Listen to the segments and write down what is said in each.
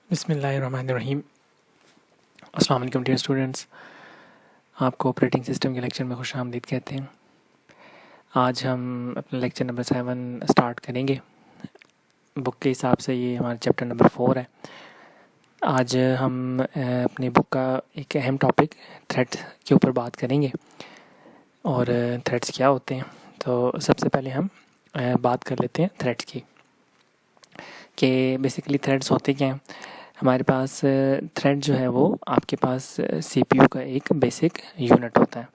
बिस्मिल्लाहिर्रहमानिर्रहीम। अस्सलाम वालेकुम डियर स्टूडेंट्स, आपको ऑपरेटिंग सिस्टम के लेक्चर में खुशामदीद कहते हैं। आज हम अपना लेक्चर नंबर 7 स्टार्ट करेंगे। बुक के हिसाब से ये हमारा चैप्टर नंबर 4 है। आज हम अपनी बुक का एक अहम टॉपिक थ्रेड्स के ऊपर बात करेंगे और थ्रेड्स क्या होते हैं। तो सबसे पहले हम बात कर लेते हैं थ्रेड्स की, कि बेसिकली थ्रेड्स होते क्या हैं। हमारे पास थ्रेड जो है वो आपके पास सीपीयू का एक बेसिक यूनिट होता है।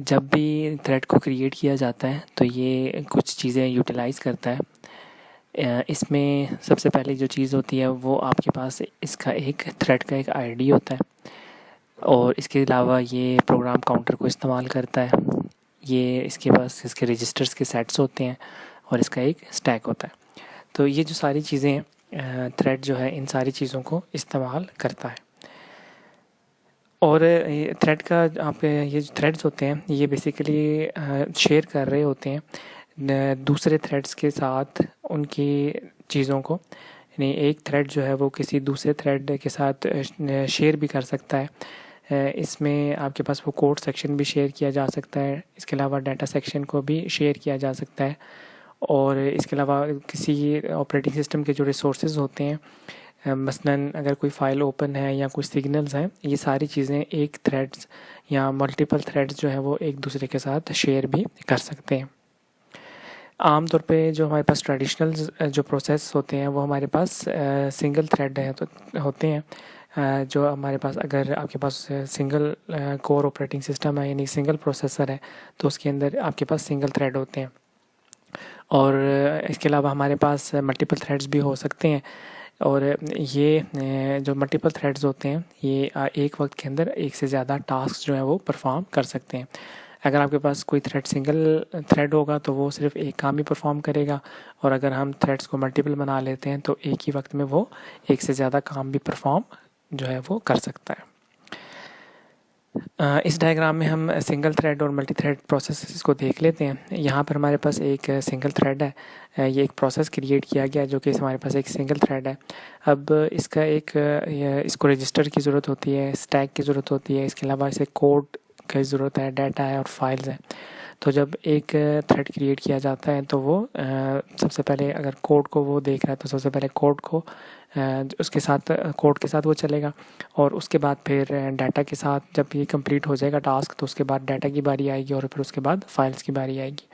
जब भी थ्रेड को क्रिएट किया जाता है तो ये कुछ चीज़ें यूटिलाइज़ करता है। इसमें सबसे पहले जो चीज़ होती है वो आपके पास इसका एक थ्रेड का एक आईडी होता है और इसके अलावा ये प्रोग्राम काउंटर को इस्तेमाल करता है। ये इसके पास इसके रजिस्टर्स के सेट्स होते हैं और इसका एक स्टैक होता है। तो ये जो सारी चीज़ें हैं, थ्रेड जो है इन सारी चीज़ों को इस्तेमाल करता है। और थ्रेड का आप ये जो थ्रेड्स होते हैं ये बेसिकली शेयर कर रहे होते हैं दूसरे थ्रेड्स के साथ उनकी चीज़ों को। यानी एक थ्रेड जो है वो किसी दूसरे थ्रेड के साथ शेयर भी कर सकता है। इसमें आपके पास वो कोड सेक्शन भी शेयर किया जा सकता है, इसके अलावा डाटा सेक्शन को भी शेयर किया जा सकता है। और इसके अलावा किसी ऑपरेटिंग सिस्टम के जो रिसोर्सेज होते हैं, मसलन अगर कोई फ़ाइल ओपन है या कुछ सिग्नल्स हैं, ये सारी चीज़ें एक थ्रेड्स या मल्टीपल थ्रेड्स जो है वो एक दूसरे के साथ शेयर भी कर सकते हैं। आमतौर पे जो हमारे पास ट्रेडिशनल जो प्रोसेस होते हैं वो हमारे पास सिंगल थ्रेड है तो होते हैं। जो हमारे पास अगर आपके पास सिंगल कोर ऑपरेटिंग सिस्टम है यानी सिंगल प्रोसेसर है तो उसके अंदर आपके पास सिंगल थ्रेड होते हैं। और इसके अलावा हमारे पास मल्टीपल थ्रेड्स भी हो सकते हैं। और ये जो मल्टीपल थ्रेड्स होते हैं ये एक वक्त के अंदर एक से ज़्यादा टास्क जो है वो परफॉर्म कर सकते हैं। अगर आपके पास कोई थ्रेड सिंगल थ्रेड होगा तो वो सिर्फ एक काम ही परफॉर्म करेगा, और अगर हम थ्रेड्स को मल्टीपल बना लेते हैं तो एक ही वक्त में वो एक से ज़्यादा काम भी परफॉर्म जो है वो कर सकता है। इस डायग्राम में हम सिंगल थ्रेड और मल्टी थ्रेड प्रोसेसेस को देख लेते हैं। यहाँ पर हमारे पास एक सिंगल थ्रेड है। ये एक प्रोसेस क्रिएट किया गया जो कि हमारे पास एक सिंगल थ्रेड है। अब इसका इसको रजिस्टर की ज़रूरत होती है, स्टैक की ज़रूरत होती है, इसके अलावा इसे कोड की ज़रूरत है, डाटा है और फाइल्स है। तो जब एक थ्रेड क्रिएट किया जाता है तो वो सबसे पहले अगर कोड को वो देख रहा है तो सबसे पहले कोड को उसके साथ कोड के साथ वो चलेगा, और उसके बाद फिर डाटा के साथ जब ये कंप्लीट हो जाएगा टास्क तो उसके बाद डाटा की बारी आएगी और फिर उसके बाद फाइल्स की बारी आएगी।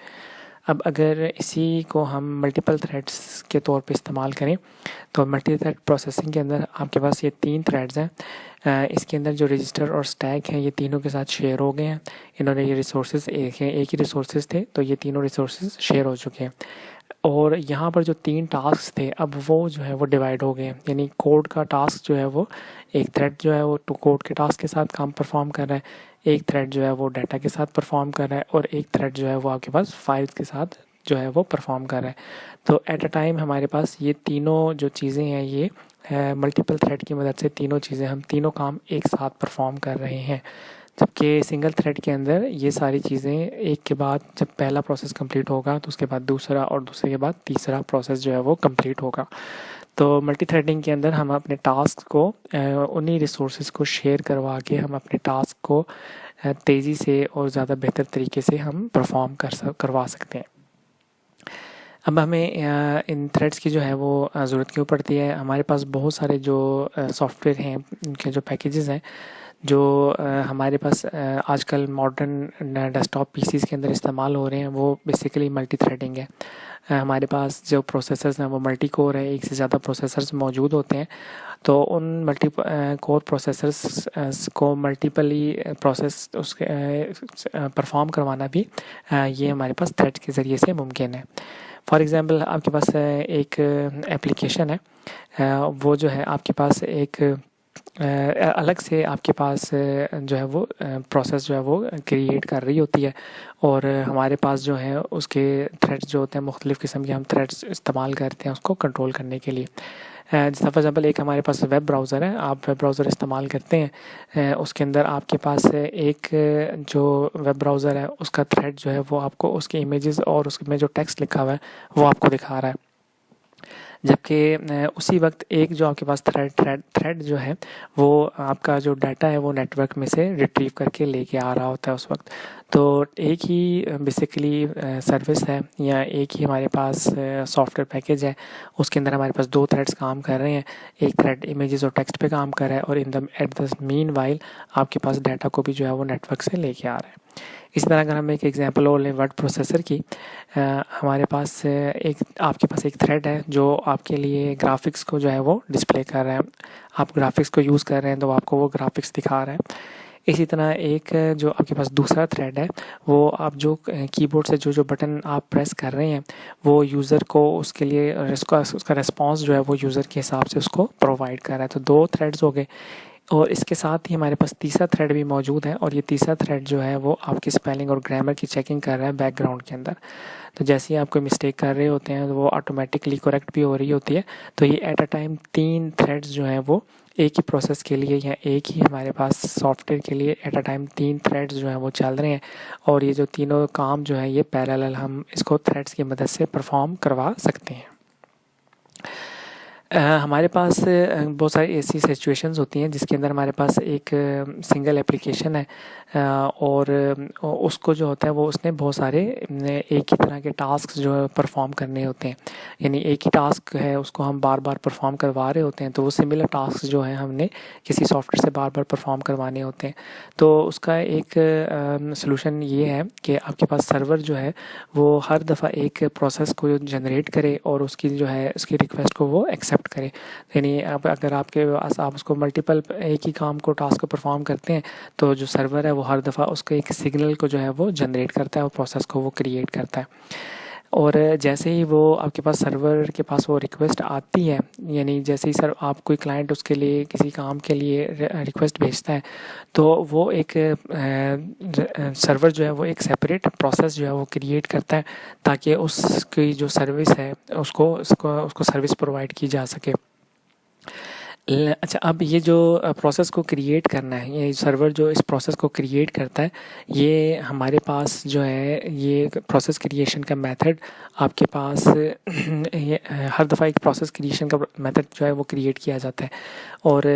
अब अगर इसी को हम मल्टीपल थ्रेड्स के तौर पे इस्तेमाल करें तो मल्टी थ्रेड प्रोसेसिंग के अंदर आपके पास ये 3 थ्रेड्स हैं। इसके अंदर जो रजिस्टर और स्टैक हैं ये तीनों के साथ शेयर हो गए हैं। इन्होंने ये रिसोर्सेज एक ही रिसोर्सेज थे तो ये तीनों रिसोर्सेज शेयर हो चुके हैं। और यहाँ पर जो 3 टास्क थे अब वो जो है वो डिवाइड हो गए हैं। यानी कोड का टास्क जो है वो एक थ्रेड जो है वो कोड के टास्क के साथ काम परफॉर्म कर रहा है, एक थ्रेड जो है वो डाटा के साथ परफॉर्म कर रहा है, और एक थ्रेड जो है वो आपके पास फाइल्स के साथ जो है वो परफॉर्म कर रहा है। तो एट अ टाइम हमारे पास ये तीनों जो चीज़ें हैं ये मल्टीपल थ्रेड की मदद से तीनों चीज़ें हम तीनों काम एक साथ परफॉर्म कर रहे हैं। जबकि सिंगल थ्रेड के अंदर ये सारी चीज़ें एक के बाद जब पहला प्रोसेस कंप्लीट होगा तो उसके बाद दूसरा और दूसरे के बाद तीसरा प्रोसेस जो है वो कंप्लीट होगा। तो मल्टी थ्रेडिंग के अंदर हम अपने टास्क को उन्हीं रिसोर्सेज को शेयर करवा के हम अपने टास्क को तेज़ी से और ज़्यादा बेहतर तरीके से हम परफॉर्म करवा सकते हैं। अब हमें इन थ्रेड्स की जो है वो ज़रूरत क्यों पड़ती है। हमारे पास बहुत सारे जो सॉफ्टवेयर हैं उनके जो पैकेजेस हैं जो हमारे पास आजकल मॉडर्न डेस्कटॉप पीसीज़ के अंदर इस्तेमाल हो रहे हैं वो बेसिकली मल्टी थ्रेडिंग है। हमारे पास जो प्रोसेसर्स हैं वो मल्टी कोर है, एक से ज़्यादा प्रोसेसर्स मौजूद होते हैं। तो उन मल्टी कोर प्रोसेसर्स को मल्टीपली प्रोसेस उसके परफॉर्म करवाना भी ये हमारे पास थ्रेड के ज़रिए से मुमकिन है। फॉर एग्ज़ाम्पल आपके पास एक एप्लीकेशन है, वो जो है आपके पास एक अलग से आपके पास जो है वो प्रोसेस जो है वो क्रिएट कर रही होती है, और हमारे पास जो है उसके थ्रेड्स जो होते हैं मुख्तलिफ़ किस्म के हम थ्रेड्स इस्तेमाल करते हैं उसको कंट्रोल करने के लिए। जैसे फॉर एग्ज़ाम्पल एक हमारे पास वेब ब्राउज़र है, आप वेब ब्राउज़र इस्तेमाल करते हैं, उसके अंदर आपके पास एक जो वेब ब्राउज़र है उसका थ्रेड जो है वो आपको उसके इमेजेस और उसमें जो टेक्स्ट लिखा हुआ है वो आपको दिखा रहा है। जबकि उसी वक्त एक जो आपके पास थ्रेड जो है वो आपका जो डाटा है वो नेटवर्क में से रिट्रीव करके लेके आ रहा होता है उस वक्त। तो एक ही बेसिकली सर्विस है या एक ही हमारे पास सॉफ्टवेयर पैकेज है, उसके अंदर हमारे पास दो थ्रेड्स काम कर रहे हैं। एक थ्रेड इमेजेस और टेक्स्ट पे काम कर रहा है और एट द मीन वाइल आपके पास डाटा को भी जो है वो नेटवर्क से लेके आ रहा है। इसी तरह अगर हम एक एग्जांपल और लें वर्ड प्रोसेसर की, हमारे पास आपके पास एक थ्रेड है जो आपके लिए ग्राफिक्स को जो है वो डिस्प्ले कर रहा है। आप ग्राफिक्स को यूज़ कर रहे हैं तो आपको वो ग्राफिक्स दिखा रहा है। इसी तरह एक जो आपके पास दूसरा थ्रेड है वो आप जो कीबोर्ड से जो बटन आप प्रेस कर रहे हैं वो यूज़र को उसके लिए उसका रिस्पॉन्स जो है वो यूज़र के हिसाब से उसको प्रोवाइड कर रहा है। तो दो थ्रेड्स हो गए और इसके साथ ही हमारे पास तीसरा थ्रेड भी मौजूद है और ये तीसरा थ्रेड जो है वो आपकी स्पेलिंग और ग्रामर की चेकिंग कर रहा है बैकग्राउंड के अंदर। तो जैसे ही आप कोई मिस्टेक कर रहे होते हैं तो वो ऑटोमेटिकली करेक्ट भी हो रही होती है। तो ये एट अ टाइम 3 थ्रेड्स जो हैं वो एक ही प्रोसेस के लिए या एक ही हमारे पास सॉफ्टवेयर के लिए एट अ टाइम 3 थ्रेड्स जो हैं वो चल रहे हैं और ये जो तीनों काम जो है ये पैरेलल हम इसको थ्रेड्स की मदद से परफॉर्म करवा सकते हैं। हमारे पास बहुत सारी ऐसी सिचुएशंस होती हैं जिसके अंदर हमारे पास एक सिंगल एप्लीकेशन है और उसको जो होता है वो उसने बहुत सारे एक ही तरह के टास्क जो है परफॉर्म करने होते हैं। यानी एक ही टास्क है उसको हम बार बार परफॉर्म करवा रहे होते हैं, तो वो सिमिलर टास्क जो है हमने किसी सॉफ्टवेयर से बार बार परफॉर्म करवाने होते हैं। तो उसका एक सलूशन ये है कि आपके पास सर्वर जो है वो हर दफ़ा एक प्रोसेस को जनरेट करे और उसकी जो है उसकी रिक्वेस्ट को वो एक्सेप्ट करे। यानी अब अगर आपके पास आप उसको मल्टीपल एक ही काम को टास्क को परफॉर्म करते हैं तो जो सर्वर है वो हर दफ़ा उसके एक सिग्नल को जो है वो जनरेट करता है और प्रोसेस को वो क्रिएट करता है। और जैसे ही वो आपके पास सर्वर के पास वो रिक्वेस्ट आती है, यानी जैसे ही सर आप कोई क्लाइंट उसके लिए किसी काम के लिए रिक्वेस्ट भेजता है तो वो एक सर्वर जो है वो एक सेपरेट प्रोसेस जो है वो क्रिएट करता है ताकि उसकी जो सर्विस है उसको सर्विस प्रोवाइड की जा सके। अच्छा, अब ये जो प्रोसेस को क्रिएट करना है, ये सर्वर जो इस प्रोसेस को क्रिएट करता है, ये हमारे पास जो है ये प्रोसेस क्रिएशन का मेथड आपके पास ये हर दफ़ा एक प्रोसेस क्रिएशन का मेथड जो है वो क्रिएट किया जाता है और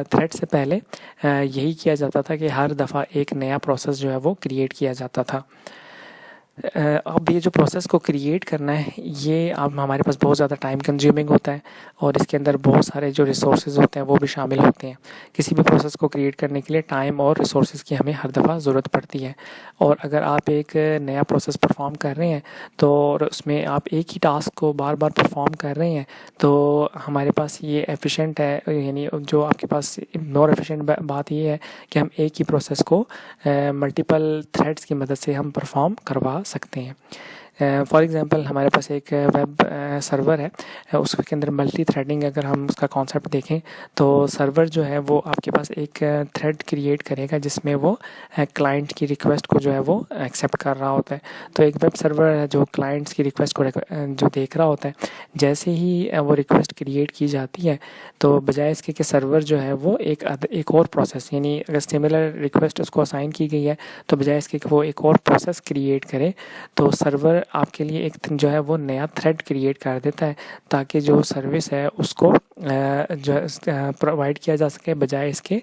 थ्रेड से पहले यही किया जाता था कि हर दफ़ा एक नया प्रोसेस जो है वो क्रिएट किया जाता था। अब ये जो प्रोसेस को क्रिएट करना है ये अब हमारे पास बहुत ज़्यादा टाइम कंज्यूमिंग होता है और इसके अंदर बहुत सारे जो रिसोर्सेज होते हैं वो भी शामिल होते हैं। किसी भी प्रोसेस को क्रिएट करने के लिए टाइम और रिसोर्सेज की हमें हर दफ़ा ज़रूरत पड़ती है और अगर आप एक नया प्रोसेस परफॉर्म कर रहे हैं तो और उसमें आप एक ही टास्क को बार बार परफॉर्म कर रहे हैं तो हमारे पास ये एफिशिएंट है। यानी जो आपके पास मोर एफिशिएंट बात ये है कि हम एक ही प्रोसेस को मल्टीपल थ्रेड्स की मदद से हम परफॉर्म करवा सकते हैं। फॉर एग्ज़ाम्पल हमारे पास एक वेब सर्वर है, उसके अंदर मल्टी थ्रेडिंग अगर हम उसका कॉन्सेप्ट देखें तो सर्वर जो है वो आपके पास एक थ्रेड क्रिएट करेगा जिसमें वो क्लाइंट की रिक्वेस्ट को जो है वो एक्सेप्ट कर रहा होता है। तो एक वेब सर्वर है जो क्लाइंट्स की रिक्वेस्ट को जो देख रहा होता है, जैसे ही वो रिक्वेस्ट क्रिएट की जाती है तो बजाय इसके कि सर्वर जो है वो एक और प्रोसेस, यानी अगर सिमिलर रिक्वेस्ट उसको असाइन की गई है तो बजाय इसके कि वो एक और प्रोसेस क्रिएट करे तो सर्वर आपके लिए एक जो है वो नया थ्रेड क्रिएट कर देता है ताकि जो सर्विस है उसको जो प्रोवाइड किया जा सके, बजाय इसके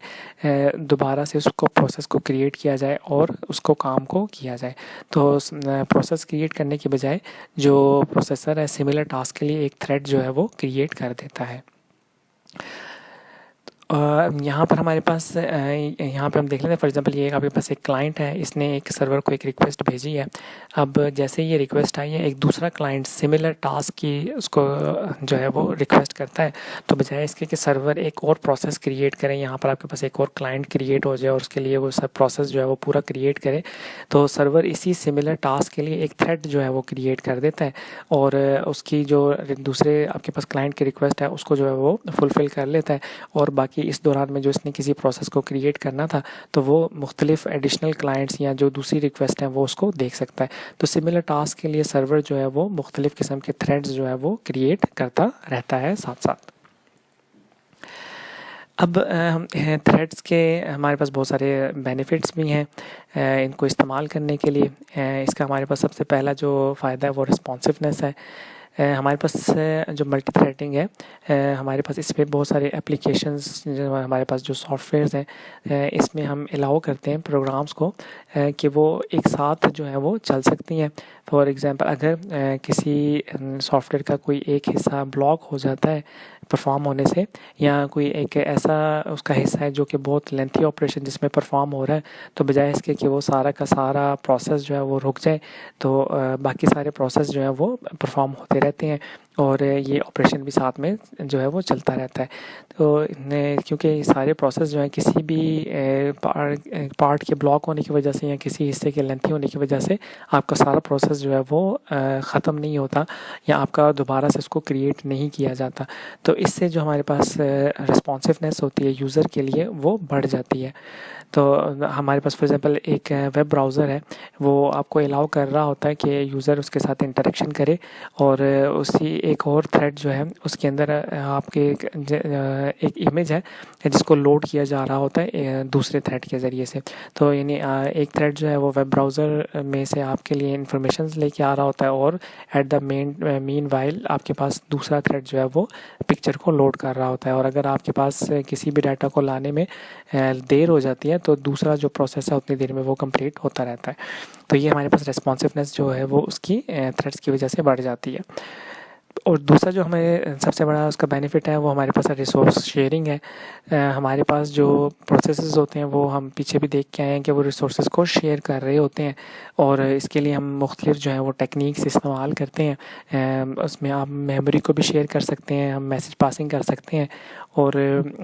दोबारा से उसको प्रोसेस को क्रिएट किया जाए और उसको काम को किया जाए। तो प्रोसेस क्रिएट करने के बजाय जो प्रोसेसर है सिमिलर टास्क के लिए एक थ्रेड जो है वो क्रिएट कर देता है। यहाँ पर हमारे पास यहाँ पे हम देख लेते हैं। फॉर एग्जांपल ये आपके पास एक क्लाइंट है, इसने एक सर्वर को एक रिक्वेस्ट भेजी है। अब जैसे ये रिक्वेस्ट आई है एक दूसरा क्लाइंट सिमिलर टास्क की उसको जो है वो रिक्वेस्ट करता है तो बजाय इसके कि सर्वर एक और प्रोसेस क्रिएट करें, यहाँ पर आपके पास एक और क्लाइंट क्रिएट हो जाए और उसके लिए वो सब प्रोसेस जो है वो पूरा क्रिएट करे, तो सर्वर इसी सिमिलर टास्क के लिए एक थ्रेड जो है वो क्रिएट कर देता है और उसकी जो दूसरे आपके पास क्लाइंट की रिक्वेस्ट है उसको जो है वो फुलफ़िल कर लेता है और बाकी कि इस दौरान में जो इसने किसी प्रोसेस को क्रिएट करना था तो वो मुख्तलिफ एडिशनल क्लाइंट्स या जो दूसरी रिक्वेस्ट हैं वो उसको देख सकता है। तो सिमिलर टास्क के लिए सर्वर जो है वो मुख्तलिफ किस्म के थ्रेड्स जो है वो क्रिएट करता रहता है साथ साथ। अब थ्रेड्स के हमारे पास बहुत सारे बेनिफिट्स भी हैं इनको इस्तेमाल करने के लिए। इसका हमारे पास सबसे पहला जो फ़ायदा है वो रिस्पॉन्सिवनेस है। हमारे पास जो मल्टी थ्रेडिंग है, हमारे पास इस पर बहुत सारे एप्लीकेशंस, जो हमारे पास जो सॉफ्टवेयर्स हैं, इसमें हम अलाउ करते हैं प्रोग्राम्स को कि वो एक साथ जो है वो चल सकती हैं। फॉर एग्ज़ाम्पल अगर किसी सॉफ्टवेयर का कोई एक हिस्सा ब्लॉक हो जाता है परफॉर्म होने से, या कोई एक ऐसा उसका हिस्सा है जो कि बहुत लेंथी ऑपरेशन जिसमें परफॉर्म हो रहा है, तो बजाय इसके कि वो सारा का सारा प्रोसेस जो है वो रुक जाए, तो बाकी सारे प्रोसेस जो है वो परफॉर्म होते रहते हैं और ये ऑपरेशन भी साथ में जो है वो चलता रहता है। तो क्योंकि सारे प्रोसेस जो है किसी भी पार्ट के ब्लॉक होने की वजह से या किसी हिस्से के लेंथी होने की वजह से आपका सारा प्रोसेस जो है वो ख़त्म नहीं होता या आपका दोबारा से उसको क्रिएट नहीं किया जाता। तो इससे जो हमारे पास रिस्पॉन्सिवनेस होती है यूज़र के लिए वो बढ़ जाती है। तो हमारे पास फॉर एग्ज़ाम्पल एक वेब ब्राउज़र है, वो आपको अलाउ कर रहा होता है कि यूज़र उसके साथ इंटरेक्शन करे, और उसी एक और थ्रेड जो है उसके अंदर आपके एक इमेज है जिसको लोड किया जा रहा होता है दूसरे थ्रेड के ज़रिए से। तो यानी एक थ्रेड जो है वो वेब ब्राउज़र में से आपके लिए इंफॉर्मेशन लेके आ रहा होता है, और एट द मीन वाइल आपके पास दूसरा थ्रेड जो है वो पिक्चर को लोड कर रहा होता है। और अगर आपके पास किसी भी डाटा को लाने में देर हो जाती है तो दूसरा जो प्रोसेस है उतनी देर में वो कंप्लीट होता रहता है। तो ये हमारे पास रिस्पॉन्सिवनेस जो है वो उसकी थ्रेड्स की वजह से बढ़ जाती है। और दूसरा जो हमें सबसे बड़ा उसका बेनिफिट है वो हमारे पास रिसोर्स शेयरिंग है। हमारे पास जो प्रोसेसेस होते हैं वो हम पीछे भी देख के आए हैं कि वो रिसोर्सेज को शेयर कर रहे होते हैं, और इसके लिए हम मुख्तलिफ जो है वो टेक्निक्स इस्तेमाल करते हैं। उसमें आप मेमोरी को भी शेयर कर सकते हैं, हम मैसेज पासिंग कर सकते हैं, और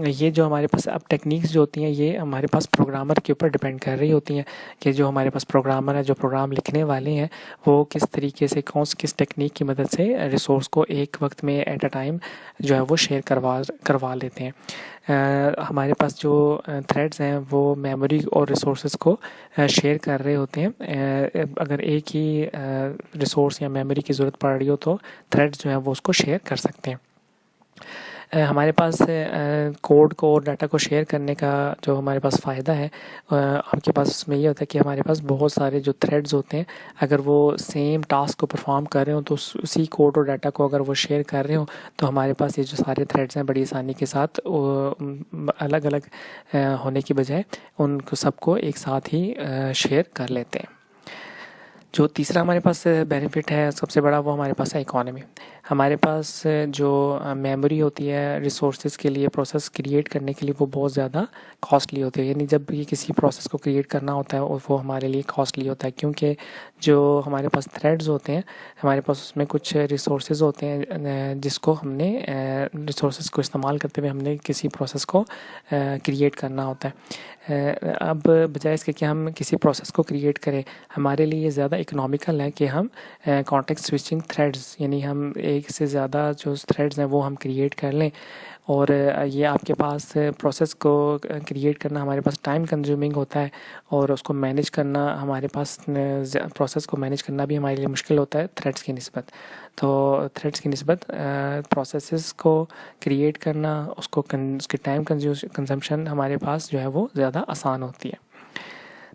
ये जो हमारे पास अब टेक्निक्स जो होती हैं ये हमारे पास प्रोग्रामर के ऊपर डिपेंड कर रही होती हैं कि जो हमारे पास प्रोग्रामर है, जो प्रोग्राम लिखने वाले हैं, वो किस तरीके से किस टेक्निक की मदद से रिसोर्स को एक वक्त में एट अ टाइम जो है वो शेयर करवा लेते हैं। हमारे पास जो थ्रेड्स हैं वो मेमोरी और रिसोर्सेज को शेयर कर रहे होते हैं। अगर एक ही रिसोर्स या मेमोरी की ज़रूरत पड़ रही हो तो थ्रेड्स जो है वो उसको शेयर कर सकते हैं। हमारे पास कोड को और डाटा को शेयर करने का जो हमारे पास फ़ायदा है आपके पास उसमें ये होता है कि हमारे पास बहुत सारे जो थ्रेड्स होते हैं, अगर वो सेम टास्क को परफॉर्म कर रहे हो तो उसी कोड और डाटा को अगर वो शेयर कर रहे हो तो हमारे पास ये जो सारे थ्रेड्स हैं बड़ी आसानी के साथ अलग अलग होने की बजाय उनको सबको एक साथ ही शेयर कर लेते हैं। जो तीसरा हमारे पास बेनिफिट है सबसे बड़ा वो हमारे पास है इकोनॉमी। हमारे पास जो मेमोरी होती है रिसोर्सेज के लिए प्रोसेस क्रिएट करने के लिए वो बहुत ज़्यादा कॉस्टली होती है, यानी जब भी किसी प्रोसेस को क्रिएट करना होता है वो हमारे लिए कॉस्टली होता है, क्योंकि जो हमारे पास थ्रेड्स होते हैं हमारे पास उसमें कुछ रिसोर्सेज होते हैं जिसको हमने रिसोर्सेज को इस्तेमाल करते हुए हमने किसी प्रोसेस को क्रिएट करना होता है। अब बजाय इसके कि हम किसी प्रोसेस को क्रिएट करें, हमारे लिए ज़्यादा इकोनॉमिकल है कि हम कॉन्टेक्स्ट स्विचिंग थ्रेड्स, यानी हम एक से ज़्यादा जो थ्रेड्स हैं वो हम क्रिएट कर लें, और ये आपके पास प्रोसेस को क्रिएट करना हमारे पास टाइम कंज्यूमिंग होता है, और उसको मैनेज करना हमारे पास प्रोसेस को मैनेज करना भी हमारे लिए मुश्किल होता है थ्रेड्स की निस्बत। तो थ्रेड्स की निस्बत प्रोसेसेस को क्रिएट करना उसकी टाइम कंजम्पशन हमारे पास जो है वो ज़्यादा आसान होती है।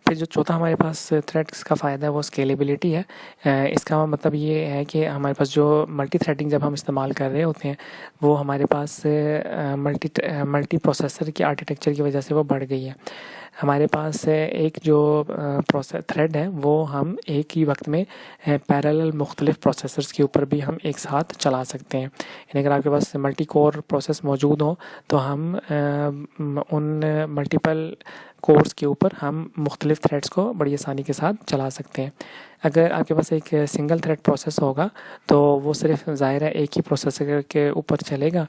फिर जो चौथा हमारे पास थ्रेड्स का फ़ायदा है वो स्केलेबिलिटी है। इसका मतलब ये है कि हमारे पास जो मल्टी थ्रेडिंग जब हम इस्तेमाल कर रहे होते हैं वो हमारे पास मल्टी प्रोसेसर की आर्किटेक्चर की वजह से वो बढ़ गई है। हमारे पास एक जो प्रोसेस थ्रेड है वो हम एक ही वक्त में पैरेलल मुख्तलिफ प्रोसेसर्स के ऊपर भी हम एक साथ चला सकते हैं। यानी अगर आपके पास मल्टी कोर प्रोसेस मौजूद हो तो हम उन मल्टीपल कोर्स के ऊपर हम मुख्तलिफ थ्रेड्स को बड़ी आसानी के साथ चला सकते हैं। अगर आपके पास एक सिंगल थ्रेड प्रोसेस होगा तो वो सिर्फ ज़ाहिर है एक ही प्रोसेसर के ऊपर चलेगा।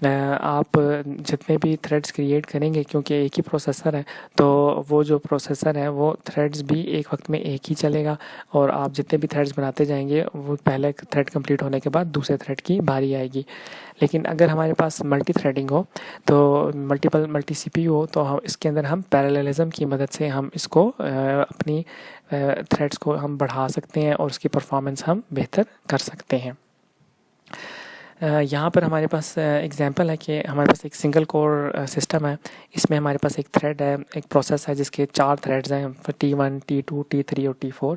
आप जितने भी थ्रेड्स क्रिएट करेंगे, क्योंकि एक ही प्रोसेसर है तो वो जो प्रोसेसर है वो थ्रेड्स भी एक वक्त में एक ही चलेगा, और आप जितने भी थ्रेड्स बनाते जाएंगे वो पहले थ्रेड कंप्लीट होने के बाद दूसरे थ्रेड की बारी आएगी। लेकिन अगर हमारे पास मल्टी थ्रेडिंग हो तो मल्टी सीपीयू हो तो हम इसके अंदर हम पैरेललिज्म की मदद से हम इसको अपनी थ्रेड्स को हम बढ़ा सकते हैं और उसकी परफॉर्मेंस हम बेहतर कर सकते हैं। यहाँ पर हमारे पास एग्जांपल है कि हमारे पास एक सिंगल कोर सिस्टम है। इसमें हमारे पास एक थ्रेड है, एक प्रोसेस है जिसके 4 थ्रेड्स हैं, T1, T2, T3 और T4।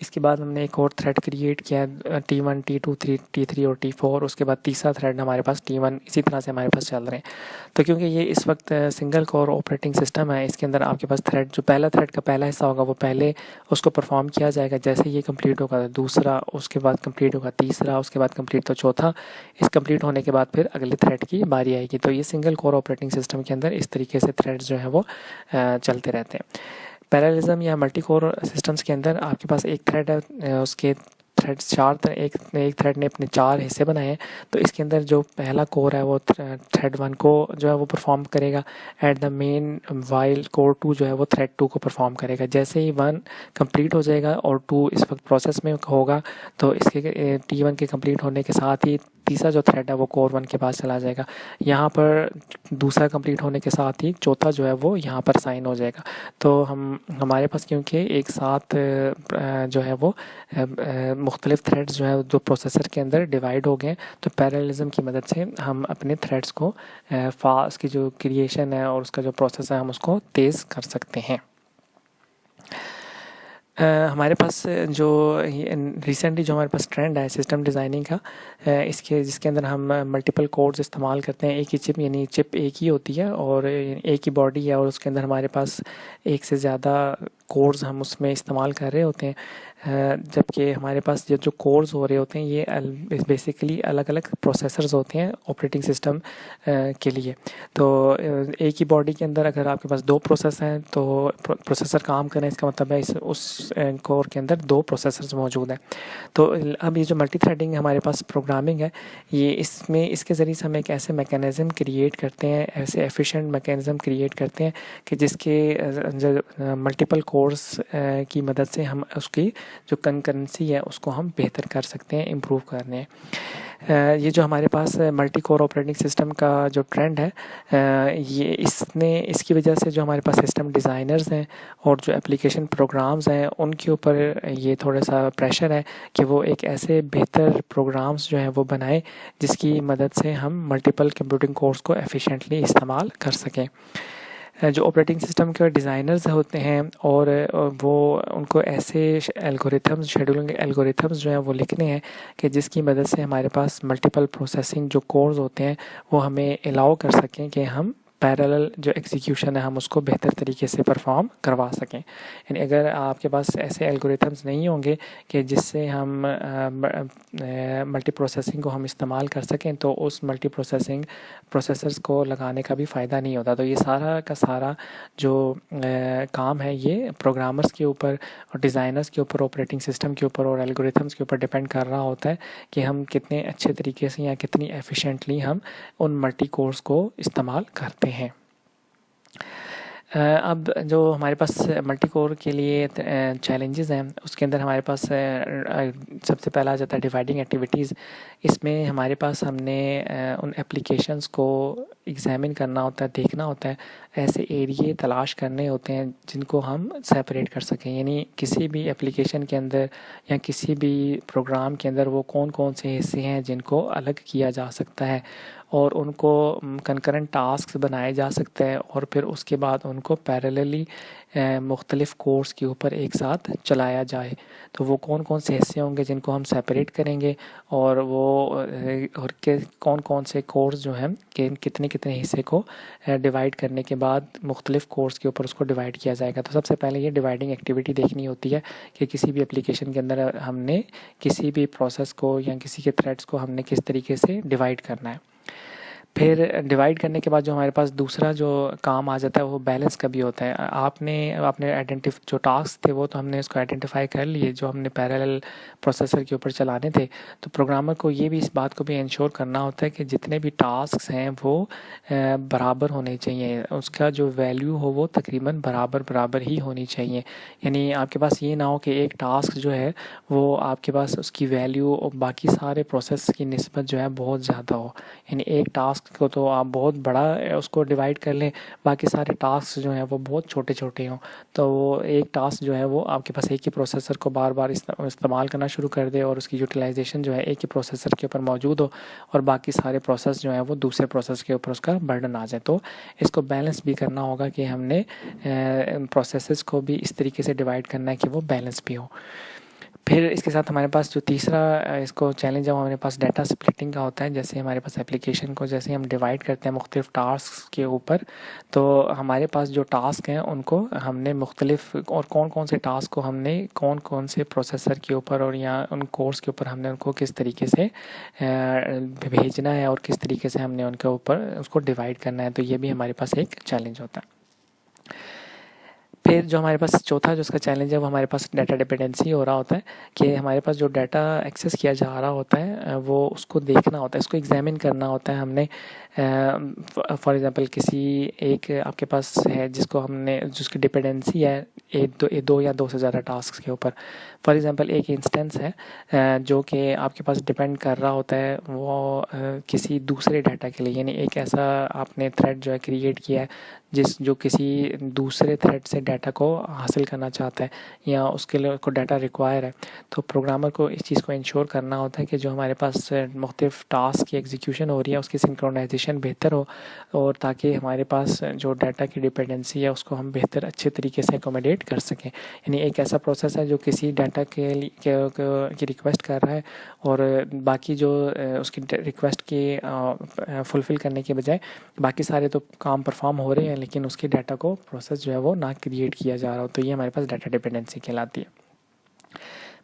इसके बाद हमने एक और थ्रेड क्रिएट किया T1 T2 T3 और T4। उसके बाद तीसरा थ्रेड हमारे पास T1 इसी तरह से हमारे पास चल रहे हैं। तो क्योंकि ये इस वक्त सिंगल कोर ऑपरेटिंग सिस्टम है, इसके अंदर आपके पास थ्रेड जो पहला थ्रेड का पहला हिस्सा होगा वो पहले उसको परफॉर्म किया जाएगा। जैसे ये कंप्लीट होगा तो दूसरा, उसके बाद कंप्लीट होगा तीसरा, उसके बाद कंप्लीट तो चौथा। इस कंप्लीट होने के बाद फिर अगले थ्रेड की बारी आएगी। तो ये सिंगल कोर ऑपरेटिंग सिस्टम के अंदर इस तरीके से थ्रेड्स जो है वो चलते रहते हैं। पैरेललिज्म या मल्टी कोर सिस्टम्स के अंदर आपके पास एक थ्रेड है, उसके थ्रेड्स एक थ्रेड ने अपने 4 हिस्से बनाए हैं। तो इसके अंदर जो पहला कोर है वो थ्रेड 1 को जो है वो परफॉर्म करेगा at the main, while core 2 जो है वो थ्रेड 2 को परफॉर्म करेगा। जैसे ही 1 कंप्लीट हो जाएगा और 2 इस वक्त प्रोसेस में होगा तो इसके T1 के कंप्लीट होने के साथ ही तीसरा जो थ्रेड है वो कोर 1 के पास चला जाएगा। यहाँ पर दूसरा कंप्लीट होने के साथ ही चौथा जो है वो यहाँ पर साइन हो जाएगा। तो हमारे पास क्योंकि एक साथ जो है वो मुख्तलिफ थ्रेड्स जो है जो प्रोसेसर के अंदर डिवाइड हो गए, तो पैरेललिज्म की मदद से हम अपने थ्रेड्स को फास्ट की जो क्रिएशन है और उसका जो प्रोसेस है हम उसको तेज़ कर सकते हैं। हमारे पास जो रिसेंटली जो हमारे पास ट्रेंड है सिस्टम डिज़ाइनिंग का, जिसके अंदर हम मल्टीपल कोर्स इस्तेमाल करते हैं। एक ही चिप, यानी चिप एक ही होती है और एक ही बॉडी है और उसके अंदर हमारे पास एक से ज़्यादा कोर्स हम उसमें इस्तेमाल कर रहे होते हैं। जबकि हमारे पास जो कोर्स हो रहे होते हैं ये बेसिकली अलग अलग प्रोसेसर्स होते हैं ऑपरेटिंग सिस्टम के लिए। तो एक ही बॉडी के अंदर अगर आपके पास 2 प्रोसेस हैं तो प्रोसेसर काम करें, इसका मतलब है उस कोर के अंदर 2 प्रोसेसर्स मौजूद हैं। तो अब ये जो मल्टी थ्रेडिंग हमारे पास प्रोग्रामिंग है, ये इसके ज़रिए से हम एक ऐसे मैकेनिज़्म क्रिएट करते हैं, ऐसे एफिशिएंट मैकेनिज़्म क्रिएट करते हैं कि जिसके मल्टीपल कोर्स की मदद से हम उसकी जो कंकरेंसी है उसको हम बेहतर कर सकते हैं, इम्प्रूव करने हैं। ये जो हमारे पास मल्टी कोर ऑपरेटिंग सिस्टम का जो ट्रेंड है, ये इसकी वजह से जो हमारे पास सिस्टम डिज़ाइनर्स हैं और जो एप्लीकेशन प्रोग्राम्स हैं उनके ऊपर ये थोड़ा सा प्रेशर है कि वो एक ऐसे बेहतर प्रोग्राम्स जो हैं वो बनाएं जिसकी मदद से हम मल्टीपल कंप्यूटिंग कोर्स को एफिशिएंटली इस्तेमाल कर सकें। जो ऑपरेटिंग सिस्टम के डिज़ाइनर्स होते हैं और वो उनको ऐसे एल्गोरिथम्स, शेड्यूलिंग एल्गोरिथम्स जो हैं वो लिखने हैं कि जिसकी मदद से हमारे पास मल्टीपल प्रोसेसिंग जो कोर्स होते हैं वो हमें अलाउ कर सकें कि हम पैरेलल जो एग्जीक्यूशन है हम उसको बेहतर तरीके से परफॉर्म करवा सकें। यानी अगर आपके पास ऐसे एल्गोरिथम्स नहीं होंगे कि जिससे हम मल्टी प्रोसेसिंग को हम इस्तेमाल कर सकें तो उस मल्टी प्रोसेसर्स को लगाने का भी फ़ायदा नहीं होता। तो ये सारा का सारा जो काम है ये प्रोग्रामर्स के ऊपर और डिज़ाइनर्स के ऊपर, ऑपरेटिंग सिस्टम के ऊपर और एल्गोरिथम्स के ऊपर डिपेंड कर रहा होता है कि हम कितने अच्छे तरीके से या कितनी एफिशिएंटली हम उन मल्टी कोर्स को इस्तेमाल करते हैं। अब जो हमारे पास मल्टी कोर के लिए चैलेंजेस हैं उसके अंदर हमारे पास सबसे पहला आ जाता है डिवाइडिंग एक्टिविटीज़। इसमें हमारे पास हमने उन एप्लीकेशंस को एग्ज़ामिन करना होता है, देखना होता है, ऐसे एरिए तलाश करने होते हैं जिनको हम सेपरेट कर सकें। यानी किसी भी एप्लीकेशन के अंदर या किसी भी प्रोग्राम के अंदर वो कौन कौन से हिस्से हैं जिनको अलग किया जा सकता है और उनको कंकरेंट टास्क बनाए जा सकते हैं और फिर उसके बाद उनको पैरेलली मुख्तलिफ़ कोर्स के ऊपर एक साथ चलाया जाए। तो वो कौन कौन से हिस्से होंगे जिनको हम सेपरेट करेंगे और वो और के कौन कौन से कोर्स जो हैं कि कितने कितने हिस्से को डिवाइड करने के बाद मुख्तलिफ़ कोर्स के ऊपर उसको डिवाइड किया जाएगा। तो सबसे पहले ये डिवाइडिंग एक्टिविटी देखनी होती है कि किसी भी एप्लीकेशन के अंदर हमने किसी भी प्रोसेस को या किसी के थ्रेड्स को हमने किस तरीके से डिवाइड करना है। फिर डिवाइड करने के बाद जो हमारे पास दूसरा जो काम आ जाता है वो बैलेंस का भी होता है। आपने जो टास्क थे वो तो हमने उसको आइडेंटिफाई कर लिए जो हमने पैरेलल प्रोसेसर के ऊपर चलाने थे। तो प्रोग्रामर को ये भी इस बात को भी इंश्योर करना होता है कि जितने भी टास्क हैं वो बराबर होने चाहिए, उसका जो वैल्यू हो वो तकरीबन बराबर ही होनी चाहिए। यानी आपके पास ये ना हो कि एक टास्क जो है वो आपके पास उसकी वैल्यू और बाकी सारे प्रोसेस की निस्बत जो है बहुत ज़्यादा हो। यानी एक टास्क को तो आप बहुत बड़ा उसको डिवाइड कर लें, बाकी सारे टास्क जो हैं वो बहुत छोटे छोटे हों, तो वो एक टास्क जो है वो आपके पास एक ही प्रोसेसर को बार बार इस्तेमाल करना शुरू कर दे और उसकी यूटिलाइजेशन जो है एक ही प्रोसेसर के ऊपर मौजूद हो और बाकी सारे प्रोसेस जो हैं वो दूसरे प्रोसेस के ऊपर उसका बर्डन आ जाए। तो इसको बैलेंस भी करना होगा कि हमने प्रोसेसेस को भी इस तरीके से डिवाइड करना है कि वो बैलेंस भी हो। फिर इसके साथ हमारे पास जो तीसरा इसको चैलेंज है वो हमारे पास डाटा स्प्लिटिंग का होता है। जैसे हमारे पास एप्लीकेशन को जैसे हम डिवाइड करते हैं मुख्तलिफ टास्क के ऊपर, तो हमारे पास जो टास्क हैं उनको हमने मुख्तलिफ और कौन कौन से टास्क को हमने कौन कौन से प्रोसेसर के ऊपर और या उन कोर्स के ऊपर हमने उनको किस तरीके से भेजना है और किस तरीके से हमने उनके ऊपर उसको डिवाइड करना है, तो ये भी हमारे पास एक चैलेंज होता है। फिर जो हमारे पास चौथा जो उसका चैलेंज है वो हमारे पास डाटा डिपेंडेंसी हो रहा होता है कि हमारे पास जो डाटा एक्सेस किया जा रहा होता है वो उसको देखना होता है, इसको एग्जामिन करना होता है हमने। फॉर एग्जांपल किसी एक आपके पास है जिसकी डिपेंडेंसी है दो या दो से ज़्यादा टास्क के ऊपर। फॉर एग्जांपल एक इंस्टेंस है जो कि आपके पास डिपेंड कर रहा होता है वो किसी दूसरे डाटा के लिए, यानी एक ऐसा आपने थ्रेड जो है क्रिएट किया है जो किसी दूसरे थ्रेड से डाटा को हासिल करना चाहता है या उसके लिए उसको डाटा रिक्वायर है। तो प्रोग्रामर को इस चीज़ को इंश्योर करना होता है कि जो हमारे पास मुख्तलिफ टास्क की एग्जीक्यूशन हो रही है उसकी सिंक्रोनाइजेशन बेहतर हो, और ताकि हमारे पास जो डाटा की डिपेंडेंसी है उसको हम बेहतर अच्छे तरीके से अकोमोडेट कर सकें। यानी एक ऐसा प्रोसेस है जो किसी डाटा की रिक्वेस्ट कर रहा है और बाकी जो उसकी रिक्वेस्ट की फुलफ़िल करने के बजाय बाकी सारे तो काम परफॉर्म हो रहे हैं लेकिन उसके डाटा को प्रोसेस जो है वो ना क्रिएट किया जा रहा हो, तो ये हमारे पास डाटा डिपेंडेंसी कहलाती है।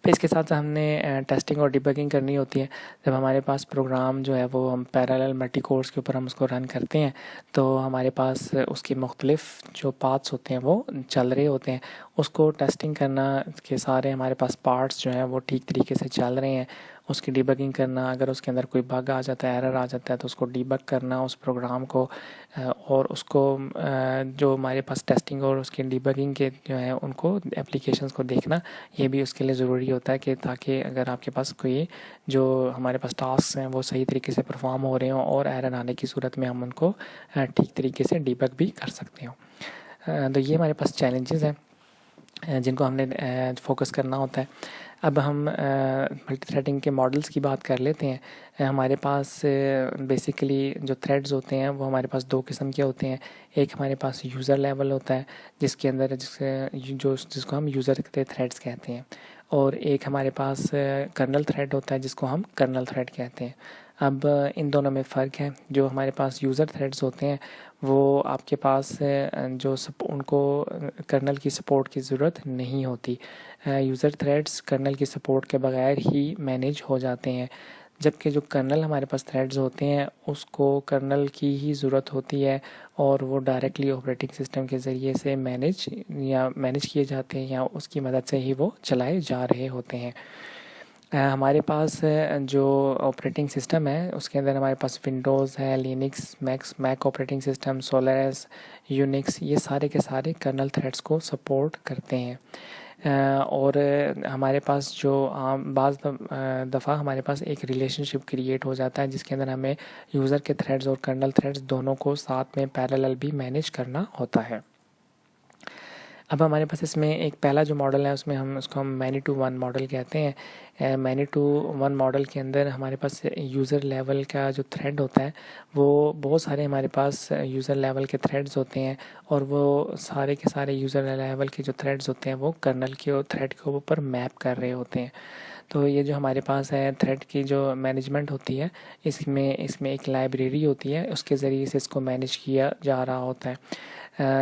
फिर इसके साथ हमने टेस्टिंग और डिबगिंग करनी होती है। जब हमारे पास प्रोग्राम जो है वो हम पैरेलल मल्टी कोर्स के ऊपर हम उसको रन करते हैं तो हमारे पास उसके मुख्तलिफ जो पार्ट्स होते हैं वो चल रहे होते हैं, उसको टेस्टिंग करना के सारे हमारे पास पार्ट्स जो हैं वो ठीक तरीके से चल रहे हैं, उसकी डिबगिंग करना, अगर उसके अंदर कोई बग आ जाता है, एरर आ जाता है तो उसको डिबग करना उस प्रोग्राम को, और उसको जो हमारे पास टेस्टिंग और उसकी डिबगिंग के जो है उनको एप्लीकेशंस को देखना, ये भी उसके लिए ज़रूरी होता है कि ताकि अगर आपके पास कोई जो हमारे पास टास्क हैं वो सही तरीके से परफॉर्म हो रहे हों और एरर आने की सूरत में हम उनको ठीक तरीके से डिबग भी कर सकते हो। तो ये हमारे पास चैलेंजेस हैं जिनको हमने फोकस करना होता है। अब हम मल्टी थ्रेडिंग के मॉडल्स की बात कर लेते हैं। हमारे पास बेसिकली जो थ्रेड्स होते हैं वो हमारे पास दो किस्म के होते हैं। एक हमारे पास यूज़र लेवल होता है जिसके अंदर जिसको हम यूज़र के थ्रेड्स कहते हैं, और एक हमारे पास कर्नल थ्रेड होता है जिसको हम कर्नल थ्रेड कहते हैं। अब इन दोनों में फ़र्क है। जो हमारे पास यूज़र थ्रेड्स होते हैं वो आपके पास उनको कर्नल की सपोर्ट की ज़रूरत नहीं होती। यूज़र थ्रेड्स कर्नल की सपोर्ट के बगैर ही मैनेज हो जाते हैं, जबकि जो कर्नल हमारे पास थ्रेड्स होते हैं उसको कर्नल की ही ज़रूरत होती है और वो डायरेक्टली ऑपरेटिंग सिस्टम के ज़रिए से मैनेज किए जाते हैं या उसकी मदद से ही वो चलाए जा रहे होते हैं। हमारे पास जो ऑपरेटिंग सिस्टम है उसके अंदर हमारे पास विंडोज़ है, Linux, Mac operating system, Solaris, Unix, ये सारे के सारे कर्नल थ्रेड्स को सपोर्ट करते हैं। और हमारे पास जो बाज़ दफ़ा हमारे पास एक रिलेशनशिप क्रिएट हो जाता है जिसके अंदर हमें यूज़र के थ्रेड्स और कर्नल थ्रेड्स दोनों को साथ में पैरेलल भी मैनेज करना होता है। अब हमारे पास इसमें एक पहला जो मॉडल है उसमें हम मैनी टू वन मॉडल कहते हैं। मैनी टू वन मॉडल के अंदर हमारे पास यूज़र लेवल का जो थ्रेड होता है वो बहुत सारे हमारे पास यूज़र लेवल के थ्रेड्स होते हैं और वो सारे के सारे यूज़र लेवल के जो थ्रेड्स होते हैं वो कर्नल के थ्रेड के ऊपर मैप कर रहे होते हैं। तो ये जो हमारे पास है थ्रेड की जो मैनेजमेंट होती है इसमें एक लाइब्रेरी होती है, उसके ज़रिए से इसको मैनेज किया जा रहा होता है।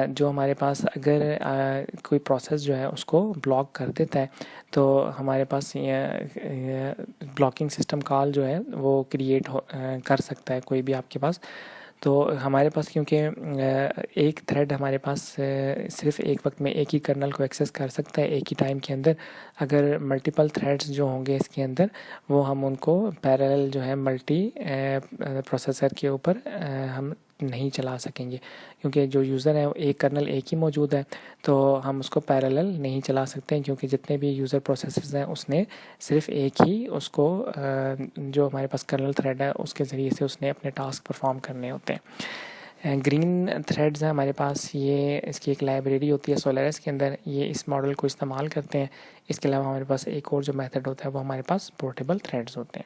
जो हमारे पास अगर कोई प्रोसेस जो है उसको ब्लॉक कर देता है तो हमारे पास ये ब्लॉकिंग सिस्टम कॉल जो है वो क्रिएट कर सकता है कोई भी आपके पास। तो हमारे पास क्योंकि एक थ्रेड हमारे पास सिर्फ एक वक्त में एक ही कर्नल को एक्सेस कर सकता है एक ही टाइम के अंदर, अगर मल्टीपल थ्रेड्स जो होंगे इसके अंदर वो हम उनको पैरेलल जो है मल्टी प्रोसेसर के ऊपर हम नहीं चला सकेंगे, क्योंकि जो यूज़र है एक कर्नल एक ही मौजूद है तो हम उसको पैरेलल नहीं चला सकते हैं, क्योंकि जितने भी यूज़र प्रोसेसेस हैं उसने सिर्फ एक ही उसको जो हमारे पास कर्नल थ्रेड है उसके ज़रिए से उसने अपने टास्क परफॉर्म करने होते हैं। ग्रीन थ्रेड्स हैं हमारे पास, ये इसकी एक लाइब्रेरी होती है सोलारिस के अंदर, ये इस मॉडल को इस्तेमाल करते हैं। इसके अलावा हमारे पास एक और जो मेथड होता है वो हमारे पास पोर्टेबल थ्रेड्स होते हैं।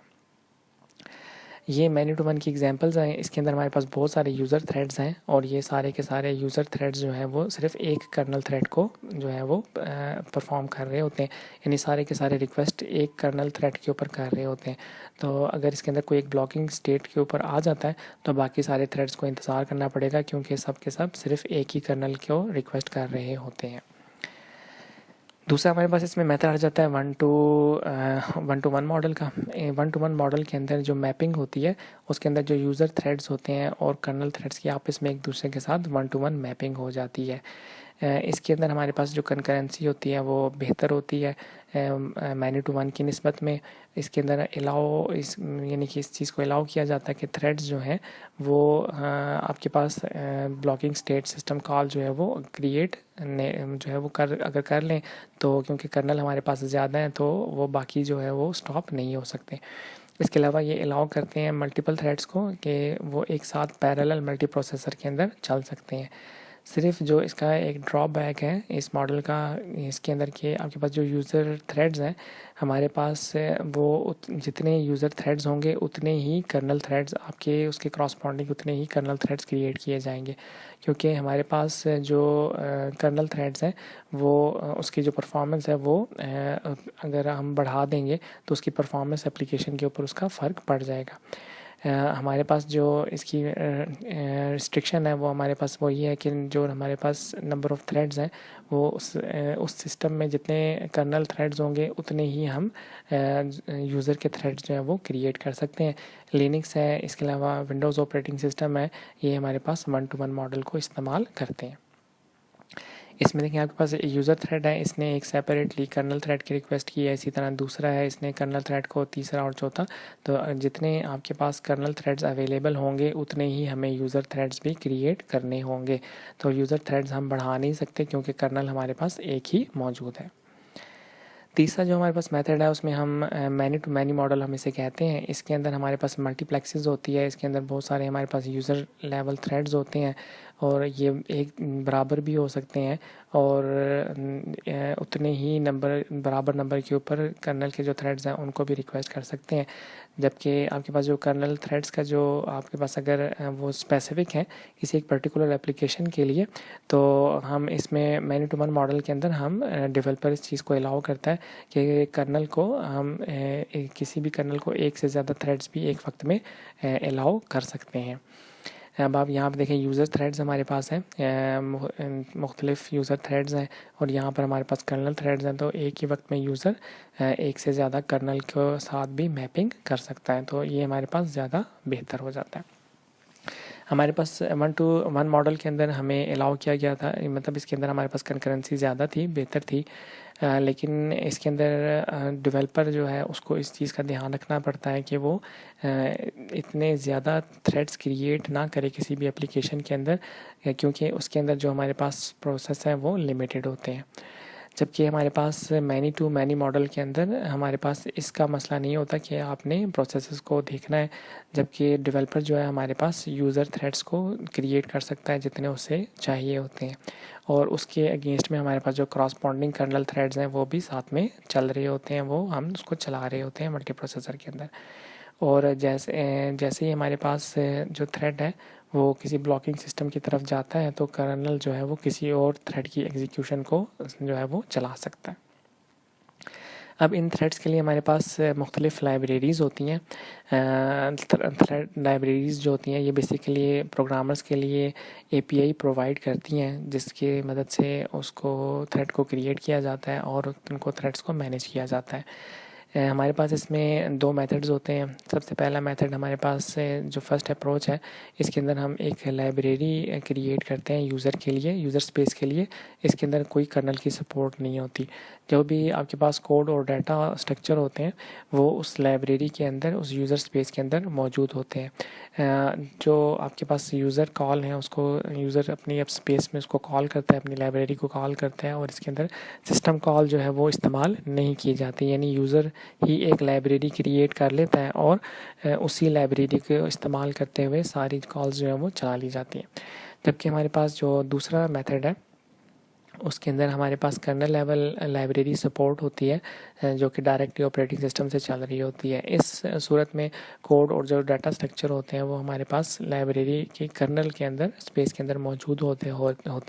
ये मैनी टू वन की एग्जांपल्स हैं। इसके अंदर हमारे पास बहुत सारे यूज़र थ्रेड्स हैं और ये सारे के सारे यूज़र थ्रेड्स जो हैं वो सिर्फ एक कर्नल थ्रेड को जो है वो परफॉर्म कर रहे होते हैं, यानी सारे के सारे रिक्वेस्ट एक कर्नल थ्रेड के ऊपर कर रहे होते हैं। तो अगर इसके अंदर कोई एक ब्लॉकिंग स्टेट के ऊपर आ जाता है तो बाकी सारे थ्रेड्स को इंतज़ार करना पड़ेगा, क्योंकि सब के सब सिर्फ एक ही कर्नल को रिक्वेस्ट कर रहे होते हैं। दूसरा हमारे पास इसमें मेथड आ जाता है वन टू वन मॉडल का। वन टू वन मॉडल के अंदर जो मैपिंग होती है उसके अंदर जो यूज़र थ्रेड्स होते हैं और कर्नल थ्रेड्स की आपस में एक दूसरे के साथ वन टू वन मैपिंग हो जाती है। इसके अंदर हमारे पास जो कंकरेंसी होती है वो बेहतर होती है मैनी टू वन की निस्बत में। इसके अंदर यानी कि इस चीज़ को अलाउ किया जाता है कि थ्रेड्स जो हैं वो आपके पास ब्लॉकिंग स्टेट सिस्टम कॉल जो है वो क्रिएट जो है वो अगर कर लें तो, क्योंकि कर्नल हमारे पास ज़्यादा है तो वो बाकी जो है वो स्टॉप नहीं हो सकते। इसके अलावा ये अलाउ करते हैं मल्टीपल थ्रेड्स को कि वो एक साथ पैरेलल मल्टी प्रोसेसर के अंदर चल सकते हैं। सिर्फ जो इसका एक ड्रॉबैक है इस मॉडल का, इसके अंदर के आपके पास जो यूज़र थ्रेड्स हैं हमारे पास वो जितने यूज़र थ्रेड्स होंगे उतने ही कर्नल थ्रेड्स आपके उसके क्रॉसपॉन्डिंग उतने ही कर्नल थ्रेड्स क्रिएट किए जाएंगे, क्योंकि हमारे पास जो कर्नल थ्रेड्स हैं वो उसकी जो परफॉर्मेंस है वो अगर हम बढ़ा देंगे तो उसकी परफॉर्मेंस एप्लीकेशन के ऊपर उसका फ़र्क पड़ जाएगा। हमारे पास जो इसकी रिस्ट्रिक्शन है वो हमारे पास वो ये है कि जो हमारे पास नंबर ऑफ़ थ्रेड्स हैं वो उस सिस्टम में जितने कर्नल थ्रेड्स होंगे उतने ही हम यूज़र के थ्रेड्स जो है वो क्रिएट कर सकते हैं। लिनक्स है, इसके अलावा विंडोज़ ऑपरेटिंग सिस्टम है, ये हमारे पास वन टू वन मॉडल को इस्तेमाल करते हैं। इसमें देखिए आपके पास यूज़र थ्रेड है, इसने एक सेपरेटली कर्नल थ्रेड की रिक्वेस्ट की है, इसी तरह दूसरा है इसने कर्नल थ्रेड को, तीसरा और चौथा। तो जितने आपके पास कर्नल थ्रेड्स अवेलेबल होंगे उतने ही हमें यूज़र थ्रेड्स भी क्रिएट करने होंगे। तो यूज़र थ्रेड्स हम बढ़ा नहीं सकते क्योंकि कर्नल हमारे पास एक ही मौजूद है। तीसरा जो हमारे पास मेथड है उसमें हम मैनी टू मैनी मॉडल हम इसे कहते हैं। इसके अंदर हमारे पास मल्टीप्लेक्सेस होती है, इसके अंदर बहुत सारे हमारे पास यूज़र लेवल थ्रेड्स होते हैं और ये एक बराबर भी हो सकते हैं और उतने ही बराबर नंबर के ऊपर कर्नल के जो थ्रेड्स हैं उनको भी रिक्वेस्ट कर सकते हैं। जबकि आपके पास जो कर्नल थ्रेड्स का जो आपके पास अगर वो स्पेसिफिक है किसी एक पर्टिकुलर एप्लीकेशन के लिए, तो हम इसमें मैनी टू वन मॉडल के अंदर हम डेवलपर इस चीज़ को अलाउ करता है कि कर्नल को हम किसी भी कर्नल को एक से ज़्यादा थ्रेड्स भी एक वक्त में अलाउ कर सकते हैं। अब आप यहाँ पर देखें यूज़र थ्रेड्स हमारे पास हैं, मुख्तलिफ़ यूज़र थ्रेड्स हैं और यहाँ पर हमारे पास कर्नल थ्रेड्स हैं। तो एक ही वक्त में यूज़र एक से ज़्यादा कर्नल के साथ भी मैपिंग कर सकता है, तो ये हमारे पास ज़्यादा बेहतर हो जाता है। हमारे पास वन टू वन मॉडल के अंदर हमें अलाउ किया गया था, मतलब इसके अंदर हमारे पास कंकरेंसी ज़्यादा थी, बेहतर थी, लेकिन इसके अंदर डेवलपर जो है उसको इस चीज़ का ध्यान रखना पड़ता है कि वो इतने ज़्यादा थ्रेड्स क्रिएट ना करे किसी भी एप्लीकेशन के अंदर, क्योंकि उसके अंदर जो हमारे पास प्रोसेस हैं वो लिमिटेड होते हैं। जबकि हमारे पास मैनी टू मैनी मॉडल के अंदर हमारे पास इसका मसला नहीं होता कि आपने प्रोसेसेस को देखना है, जबकि डेवलपर जो है हमारे पास यूज़र थ्रेड्स को क्रिएट कर सकता है जितने उसे चाहिए होते हैं और उसके अगेंस्ट में हमारे पास जो क्रॉसपॉन्डिंग कर्नल थ्रेड्स हैं वो भी साथ में चल रहे होते हैं, वो हम उसको चला रहे होते हैं मल्टी प्रोसेसर के अंदर। और जैसे ही हमारे पास जो थ्रेड है वो किसी ब्लॉकिंग सिस्टम की तरफ जाता है तो कर्नल जो है वो किसी और थ्रेड की एग्जीक्यूशन को जो है वो चला सकता है। अब इन थ्रेड्स के लिए हमारे पास मुख्तलिफ़ लाइब्रेरीज़ होती हैं। थ्रेड लाइब्रेरीज़ जो होती हैं ये बेसिकली प्रोग्रामर्स के लिए API प्रोवाइड करती हैं जिसकी मदद से उसको थ्रेड को क्रिएट किया जाता है और उनको थ्रेड्स को मैनेज किया जाता है। हमारे पास इसमें दो मेथड्स होते हैं। सबसे पहला मेथड हमारे पास जो फर्स्ट अप्रोच है, इसके अंदर हम एक लाइब्रेरी क्रिएट करते हैं यूज़र के लिए, यूज़र स्पेस के लिए। इसके अंदर कोई कर्नल की सपोर्ट नहीं होती। जो भी आपके पास कोड और डाटा स्ट्रक्चर होते हैं वो उस लाइब्रेरी के अंदर, उस यूज़र स्पेस के अंदर मौजूद होते हैं। जो आपके पास यूज़र कॉल है उसको यूज़र अपनी स्पेस में उसको कॉल करता है, अपनी लाइब्रेरी को कॉल करता है और इसके अंदर सिस्टम कॉल जो है वो इस्तेमाल नहीं की जाती, यानी यूज़र ही एक लाइब्रेरी क्रिएट कर लेता है और उसी लाइब्रेरी को इस्तेमाल करते हुए सारी कॉल्स जो है वो चला ली जाती हैं। जबकि हमारे पास जो दूसरा मेथड है उसके अंदर हमारे पास कर्नल लेवल लाइब्रेरी सपोर्ट होती है, जो कि डायरेक्टली ऑपरेटिंग सिस्टम से चल रही होती है। इस सूरत में कोड और जो डाटा स्ट्रक्चर होते हैं वो हमारे पास लाइब्रेरी के कर्नल के अंदर स्पेस के अंदर मौजूद होते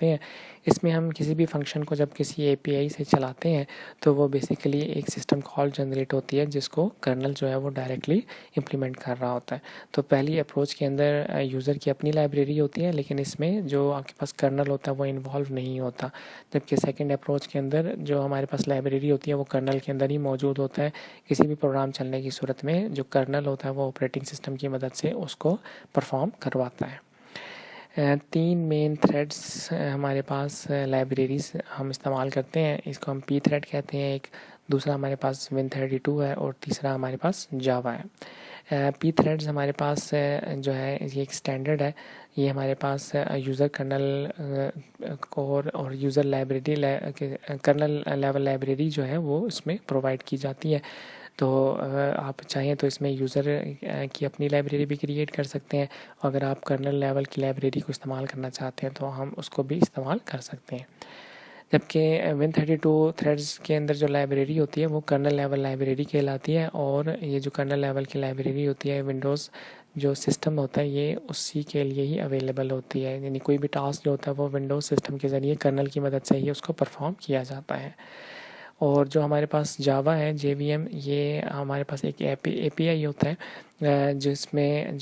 हैं। इसमें हम किसी भी फंक्शन को जब किसी एपीआई से चलाते हैं तो वो बेसिकली एक सिस्टम कॉल जनरेट होती है जिसको कर्नल जो है वो डायरेक्टली इम्प्लीमेंट कर रहा होता है। तो पहली अप्रोच के अंदर यूज़र की अपनी लाइब्रेरी होती है, लेकिन इसमें जो आपके पास कर्नल होता है वो इन्वॉल्व नहीं होता। जबकि सेकंड अप्रोच के अंदर जो हमारे पास लाइब्रेरी होती है वो कर्नल के अंदर ही मौजूद होता है। किसी भी प्रोग्राम चलने की सूरत में जो कर्नल होता है वो ऑपरेटिंग सिस्टम की मदद से उसको परफॉर्म करवाता है। 3 मेन थ्रेड्स हमारे पास लाइब्रेरीज हम इस्तेमाल करते हैं। इसको हम पी थ्रेड कहते हैं एक, दूसरा हमारे पास Win32 है और तीसरा हमारे पास जावा है। पी थ्रेड्स हमारे पास जो है ये एक स्टैंडर्ड है। ये हमारे पास यूज़र कर्नल कोर और user library kernel level library जो है वो इसमें प्रोवाइड की जाती है। तो आप चाहें तो इसमें यूज़र की अपनी लाइब्रेरी भी क्रिएट कर सकते हैं। अगर आप कर्नल लेवल की लाइब्रेरी को इस्तेमाल करना चाहते हैं तो हम उसको भी इस्तेमाल कर सकते हैं। जबकि Win32 थ्रेड्स के अंदर जो लाइब्रेरी होती है वो कर्नल लेवल लाइब्रेरी कहलाती है, और ये जो कर्नल लेवल की लाइब्रेरी होती है विंडोज़ जो सिस्टम होता है ये उसी के लिए ही अवेलेबल होती है। यानी कोई भी टास्क जो होता है वो विंडोज़ सिस्टम के ज़रिए कर्नल की मदद से ही उसको परफॉर्म किया जाता है। और जो हमारे पास जावा है JVM, ये हमारे पास एक एपीआई होता है जिसमें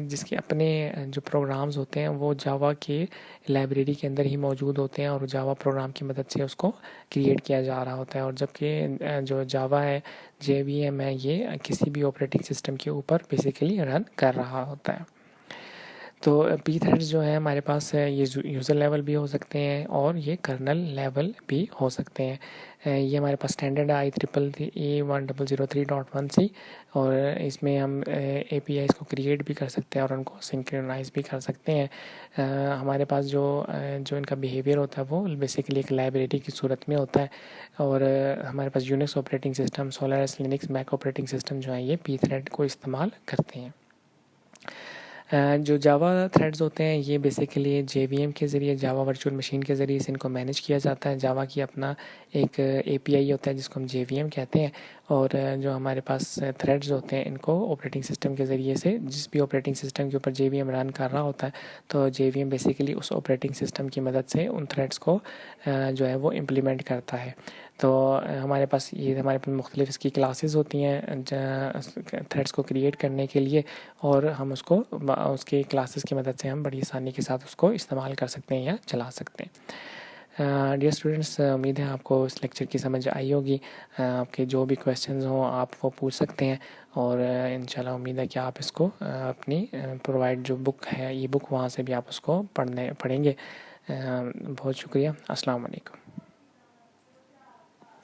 जिसके अपने जो प्रोग्राम्स होते हैं वो जावा के लाइब्रेरी के अंदर ही मौजूद होते हैं और जावा प्रोग्राम की मदद से उसको क्रिएट किया जा रहा होता है। और जबकि जो जावा है JVM है ये किसी भी ऑपरेटिंग सिस्टम के ऊपर बेसिकली रन कर रहा होता है। तो पी थ्रेड्स जो है हमारे पास ये यूज़र लेवल भी हो सकते हैं और ये कर्नल लेवल भी हो सकते हैं। ये हमारे पास स्टैंडर्ड है IEEE 1003.1c, और इसमें हम APIs को क्रिएट भी कर सकते हैं और उनको सिंक्रोनाइज भी कर सकते हैं। हमारे पास जो इनका बिहेवियर होता है वो बेसिकली एक लाइब्रेरी की सूरत में होता है। और हमारे पास Unix operating system, Solaris, Linux, Mac operating system जो है ये पी थ्रेड को इस्तेमाल करते हैं। जो जावा थ्रेड्स होते हैं ये बेसिकली JVM के ज़रिए, जावा वर्चुअल मशीन के ज़रिए से इनको मैनेज किया जाता है। जावा की अपना एक API होता है जिसको हम JVM कहते हैं, और जो हमारे पास थ्रेड्स होते हैं इनको ऑपरेटिंग सिस्टम के ज़रिए से, जिस भी ऑपरेटिंग सिस्टम के ऊपर JVM रन कर रहा होता है तो JVM बेसिकली उस ऑपरेटिंग सिस्टम की मदद से उन थ्रेड्स को जो है वो इम्प्लीमेंट करता है। तो हमारे पास मुख्तलिफ इसकी क्लासेस होती हैं थ्रेड्स को क्रिएट करने के लिए, और हम उसके क्लासेस की मदद से हम बड़ी आसानी के साथ उसको इस्तेमाल कर सकते हैं या चला सकते हैं। डियर स्टूडेंट्स, उम्मीद है आपको इस लेक्चर की समझ आई होगी। आपके जो भी क्वेश्चंस हों आप वो पूछ सकते हैं, और इंशाल्लाह उम्मीद है कि आप इसको अपनी प्रोवाइड जो बुक है ई बुक वहाँ से भी आप उसको पढ़ेंगे। बहुत शुक्रिया। अस्सलाम वालेकुम।